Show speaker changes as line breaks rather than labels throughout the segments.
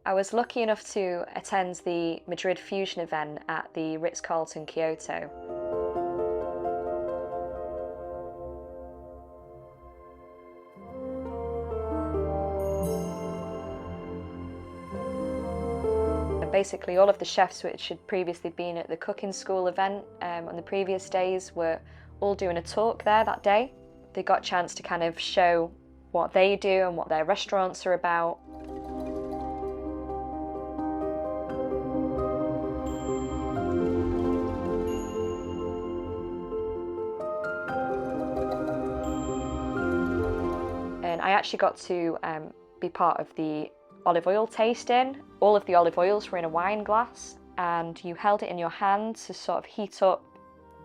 I was lucky enough to attend the Madrid Fusion event at the Ritz-Carlton Kyoto. And basically all of the chefs which had previously been at the cooking school event on the previous days were all doing a talk there that day. They got a chance to kind of show what they do and what their restaurants are about. And I actually got to be part of the olive oil tasting. All of the olive oils were in a wine glass, and you held it in your hand to sort of heat up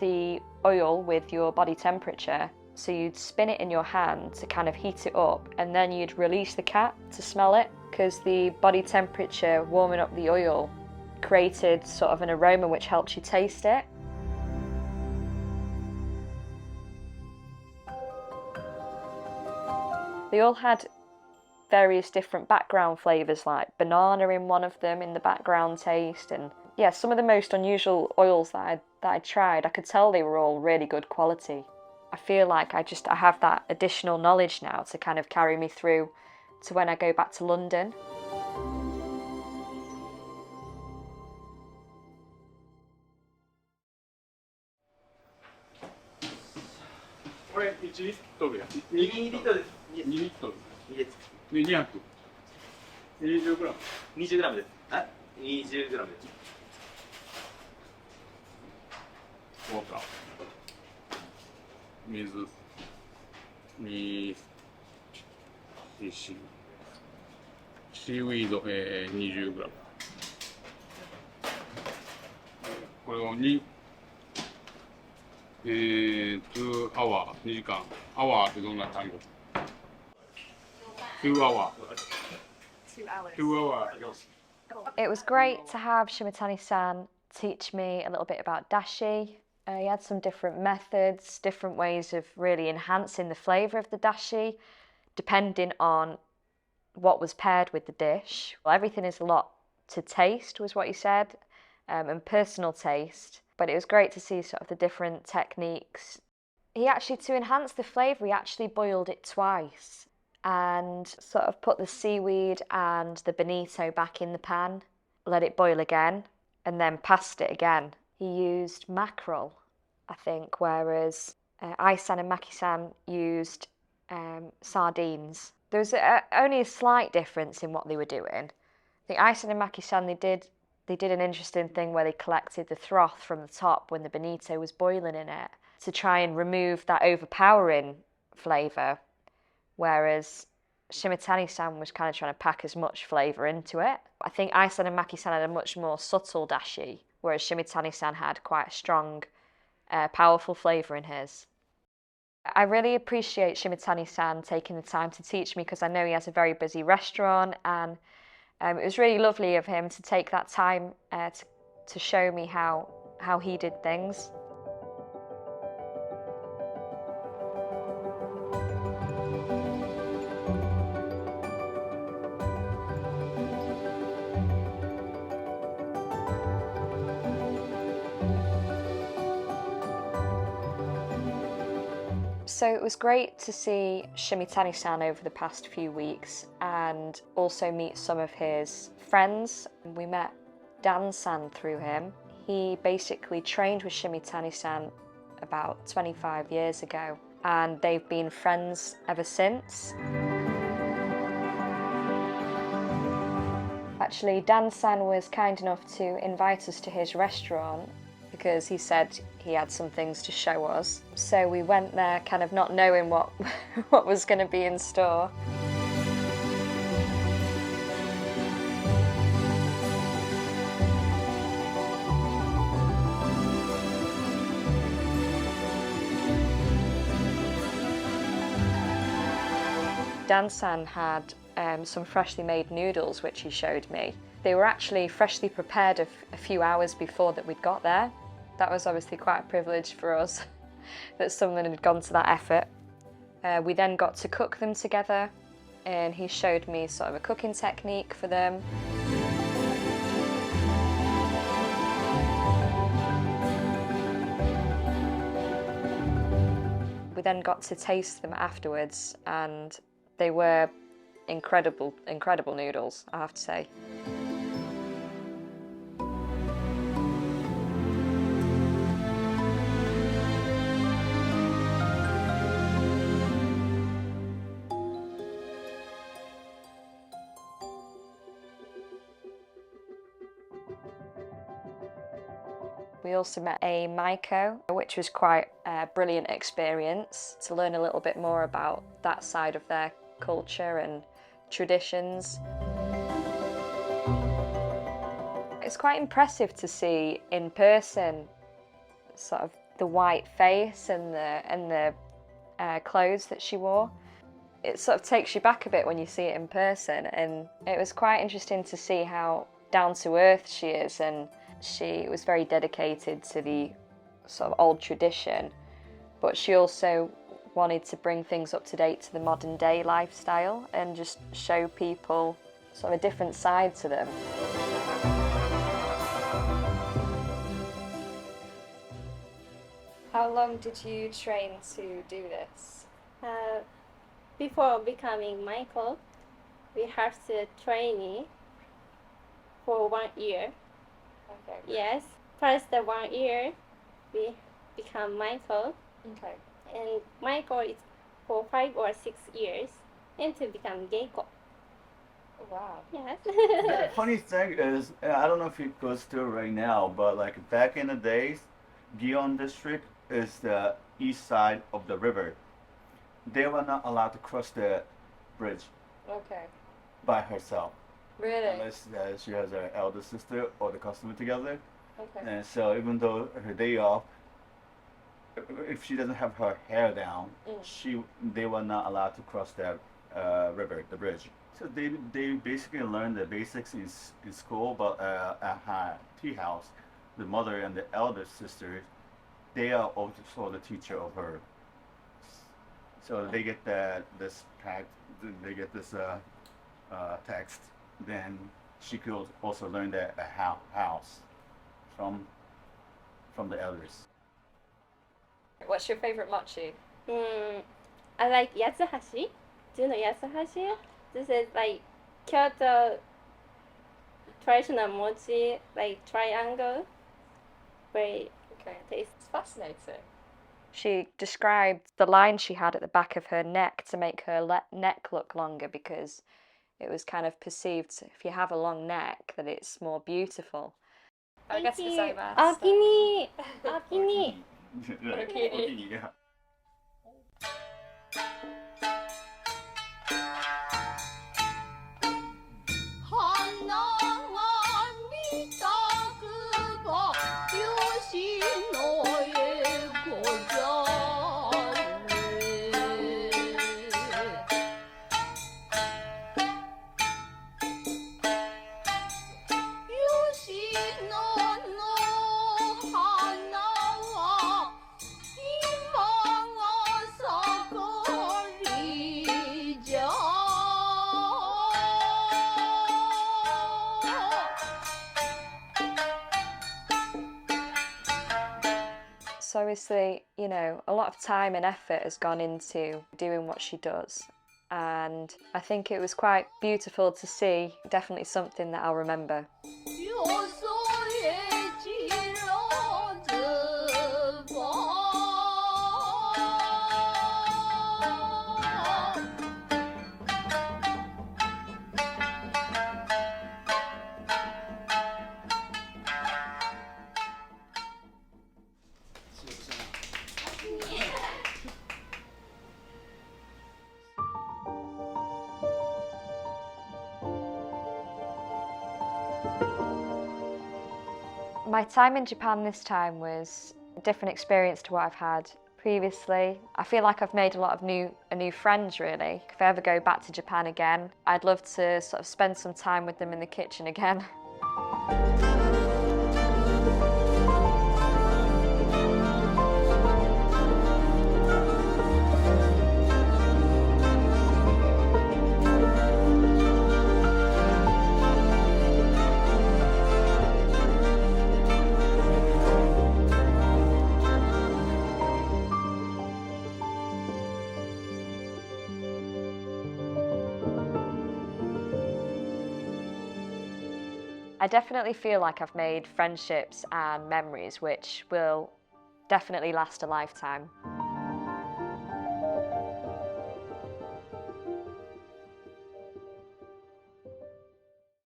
the oil with your body temperature. So you'd spin it in your hand to kind of heat it up, and then you'd release the cap to smell it, because the body temperature warming up the oil created sort of an aroma which helps you taste it. They all had various different background flavours, like banana in one of them in the background taste, and yeah, some of the most unusual oils that I tried, I could tell they were all really good quality. I feel like I have that additional knowledge now to kind of carry me through to when I go back to London.
これ1リットルや。2リットルです。2リットル。で200。20グラム。
20グラムです。あ、20グラムです。
ウォーター。水。2。シーウィード、20グラム。これを2。2 hour 2時間。アワーってどんな単語 ?2 hour. 2 hour.
It was great to have Shimatani-san teach me a little bit about dashi. He had some different methods, different ways of really enhancing the flavour of the dashi, depending on what was paired with the dish. Well, everything is a lot to taste, was what he said, and personal taste. But it was great to see sort of the different techniques. He actually, to enhance the flavour, he actually boiled it twice and sort of put the seaweed and the bonito back in the pan, let it boil again, and then passed it again. He used mackerel, I think, whereas Ai-san and Maki-san used sardines. There was only a slight difference in what they were doing. I think Ai-san and Maki-san, they did an interesting thing where they collected the froth from the top when the bonito was boiling in it to try and remove that overpowering flavour, whereas Shimatani-san was kind of trying to pack as much flavour into it. I think Ai-san and Maki-san had a much more subtle dashi, whereas Shimatani-san had quite a strong, powerful flavour in his. I really appreciate Shimatani-san taking the time to teach me, because I know he has a very busy restaurant, and it was really lovely of him to take that time to show me how he did things. So it was great to see Shimatani-san over the past few weeks and also meet some of his friends. We met Dan-san through him. He basically trained with Shimatani-san about 25 years ago, and they've been friends ever since. Actually, Dan-san was kind enough to invite us to his restaurant because he said he had some things to show us. So we went there kind of not knowing what was going to be in store. Dan-san had some freshly made noodles which he showed me. They were actually freshly prepared a few hours before that we'd got there. That was obviously quite a privilege for us that someone had gone to that effort. We then got to cook them together, and he showed me sort of a cooking technique for them. We then got to taste them afterwards, and they were incredible noodles, I have to say. We also met a Maiko, which was quite a brilliant experience to learn a little bit more about that side of their culture and traditions. It's quite impressive to see in person sort of the white face and the clothes that she wore. It sort of takes you back a bit when you see it in person, and it was quite interesting to see how down to earth she is, and she was very dedicated to the sort of old tradition, but she also wanted to bring things up to date to the modern day lifestyle and just show people sort of a different side to them. How long did you train to do this?
Before becoming Michael, we have to train for 1 year.
Okay.
Yes, first 1 year we become Michael,
Okay.
and Michael is for 5 or 6 years, and to become Geiko.
Wow.
Yes.
The funny thing is, I don't know if it goes through right now, but like back in the days, Gion district is the east side of the river. They were not allowed to cross the bridge
Okay.
by herself
Really?
unless she has her elder sister or the customer together.
Okay.
And so even though her day off, if she doesn't have her hair down, they were not allowed to cross that river, the bridge. So they basically learn the basics in school, but at her tea house, the mother and the elder sister, they are also the teacher of her. So they get this text. Then she could also learn the house from the elders.
What's your favorite mochi?
I like yatsuhashi. Do you know yatsuhashi? This is like Kyoto traditional mochi, like triangle. Very
Okay.
tasty.
It's fascinating. She described the line she had at the back of her neck to make her neck look longer, because it was kind of perceived, if you have a long neck, that it's more beautiful.
Thank you. Okini. Okini.
Okini, yeah.
'cause obviously, you know, a lot of time and effort has gone into doing what she does. And I think it was quite beautiful to see, definitely something that I'll remember. My time in Japan this time was a different experience to what I've had previously. I feel like I've made a lot of new friends, really. If I ever go back to Japan again, I'd love to sort of spend some time with them in the kitchen again. I definitely feel like I've made friendships and memories which will definitely last a lifetime.